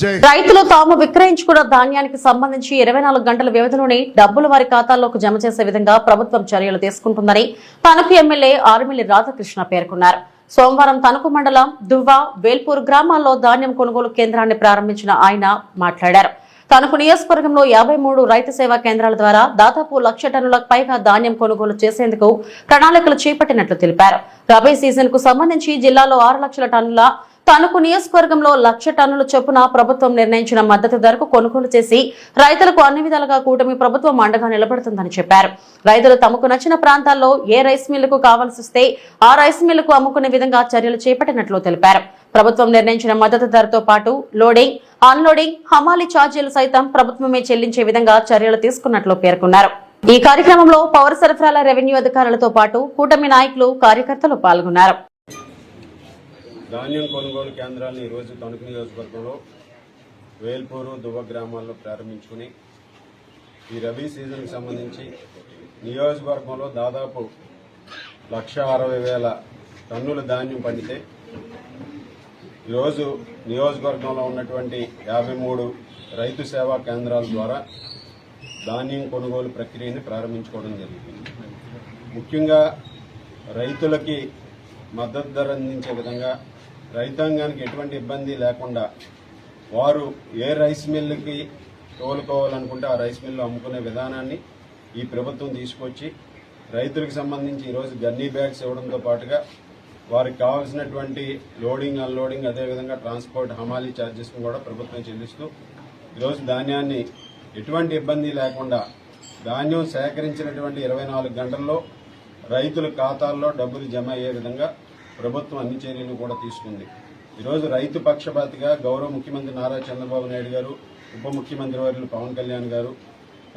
రైతులు తాము విక్రయించుకున్న ధాన్యానికి సంబంధించి 24 గంటల వ్యవధిలోనే డబ్బులు వారి ఖాతాల్లోకి జమ చేసే విధంగా ప్రభుత్వం చర్యలు తీసుకుంటుందని తణుకు ఎమ్మెల్యే ఆర్మిల్లి రాధాకృష్ణ పేర్కొన్నారు. సోమవారం తణుకు మండలం దువ్వ వేల్పూర్ గ్రామాల్లో ధాన్యం కొనుగోలు కేంద్రాన్ని ప్రారంభించిన ఆయన మాట్లాడారు. తణుకు నియోజకవర్గంలో 53 రైతు సేవా కేంద్రాల ద్వారా దాదాపు 1,00,000 టన్నులకు పైగా ధాన్యం కొనుగోలు చేసేందుకు ప్రణాళికలు చేపట్టినట్లు తెలిపారు. రబీ సీజన్ కు సంబంధించి జిల్లాలో 6 లక్షల టన్నుల తణుకు నియోజకవర్గంలో 1,00,000 టన్నుల చొప్పున ప్రభుత్వం నిర్ణయించిన మద్దతు ధరకు కొనుగోలు చేసి రైతులకు అన్ని విధాలుగా కూటమి ప్రభుత్వం అండగా నిలబడుతుందని చెప్పారు. రైతులు తమకు నచ్చిన ప్రాంతాల్లో ఏ రైస్ మిల్లుకు కావాల్సి వస్తే ఆ రైస్ మిల్లుకు అమ్ముకునే విధంగా చర్యలు చేపట్టినట్లు తెలిపారు. ప్రభుత్వం నిర్ణయించిన మద్దతు ధరతో పాటు లోడింగ్, అన్లోడింగ్, హమాలీ ఛార్జీలు సైతం ప్రభుత్వమే చెల్లించే విధంగా చర్యలు తీసుకున్నట్లు పేర్కొన్నారు. ఈ కార్యక్రమంలో పౌర సరఫరాల రెవెన్యూ అధికారులతో పాటు కూటమి నాయకులు, కార్యకర్తలు పాల్గొన్నారు. ధాన్యం కొనుగోలు కేంద్రాలను ఈరోజు తణుకు నియోజకవర్గంలో వేల్పూరు, దువ్వ గ్రామాల్లో ప్రారంభించుకుని ఈ రబీ సీజన్కి సంబంధించి నియోజకవర్గంలో దాదాపు 1,60,000 టన్నుల ధాన్యం పండితే ఈరోజు నియోజకవర్గంలో ఉన్నటువంటి 53 రైతు సేవా కేంద్రాల ద్వారా ధాన్యం కొనుగోలు ప్రక్రియని ప్రారంభించుకోవడం జరిగింది. ముఖ్యంగా రైతులకి మద్దతు ధర అందించే విధంగా రైతాంగానికి ఎటువంటి ఇబ్బంది లేకుండా వారు ఏ రైస్ మిల్లుకి తోలుకోవాలనుకుంటే ఆ రైస్ మిల్లు అమ్ముకునే విధానాన్ని ఈ ప్రభుత్వం తీసుకొచ్చి రైతులకు సంబంధించి ఈరోజు గన్నీ బ్యాగ్స్ ఇవ్వడంతో పాటుగా వారికి కావాల్సినటువంటి లోడింగ్, అన్లోడింగ్, అదేవిధంగా ట్రాన్స్పోర్ట్, హమాలీ ఛార్జెస్ను కూడా ప్రభుత్వం చెల్లిస్తూ ఈరోజు ధాన్యాన్ని ఎటువంటి ఇబ్బంది లేకుండా ధాన్యం సేకరించినటువంటి 24 గంటల్లో రైతుల ఖాతాల్లో డబ్బులు జమ అయ్యే విధంగా ప్రభుత్వం అన్ని చర్యలు కూడా తీసుకుంది. ఈరోజు రైతు పక్షపాతిగా గౌరవ ముఖ్యమంత్రి నారా చంద్రబాబు నాయుడు గారు, ఉప ముఖ్యమంత్రి వర్యులు పవన్ కళ్యాణ్ గారు,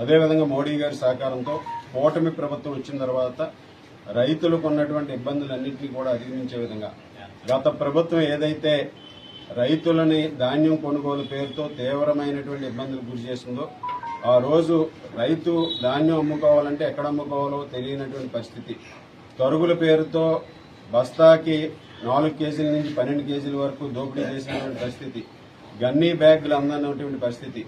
అదేవిధంగా మోడీ గారి సహకారంతో కూటమి ప్రభుత్వం వచ్చిన తర్వాత రైతులకు ఉన్నటువంటి ఇబ్బందులన్నింటినీ కూడా అధిగమించే విధంగా గత ప్రభుత్వం ఏదైతే రైతులని ధాన్యం కొనుగోలు పేరుతో తీవ్రమైనటువంటి ఇబ్బందులు గురి చేసిందో ఆ రోజు రైతు ధాన్యం అమ్ముకోవాలంటే ఎక్కడ అమ్ముకోవాలో తెలియనటువంటి పరిస్థితి, తరుగుల పేరుతో బస్తాకి 4 కేజీల నుంచి 12 కేజీల వరకు దోపిడీ చేసినటువంటి పరిస్థితి, గన్నీ బ్యాగులు అందనటువంటి పరిస్థితి.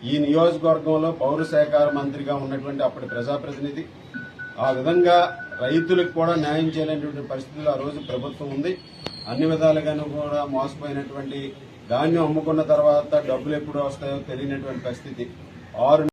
ఈ నియోజకవర్గంలో పౌర శాఖ మంత్రిగా ఉన్నటువంటి అప్పటి ప్రజాప్రతినిధి ఆ విధంగా రైతులకు కూడా న్యాయం చేయలేనటువంటి పరిస్థితుల్లో ఆ రోజు ప్రభుత్వం ఉంది. అన్ని విధాలుగాను కూడా మోసపోయినటువంటి, ధాన్యం అమ్ముకున్న తర్వాత డబ్బులు ఎప్పుడు వస్తాయో తెలియనటువంటి పరిస్థితి. 6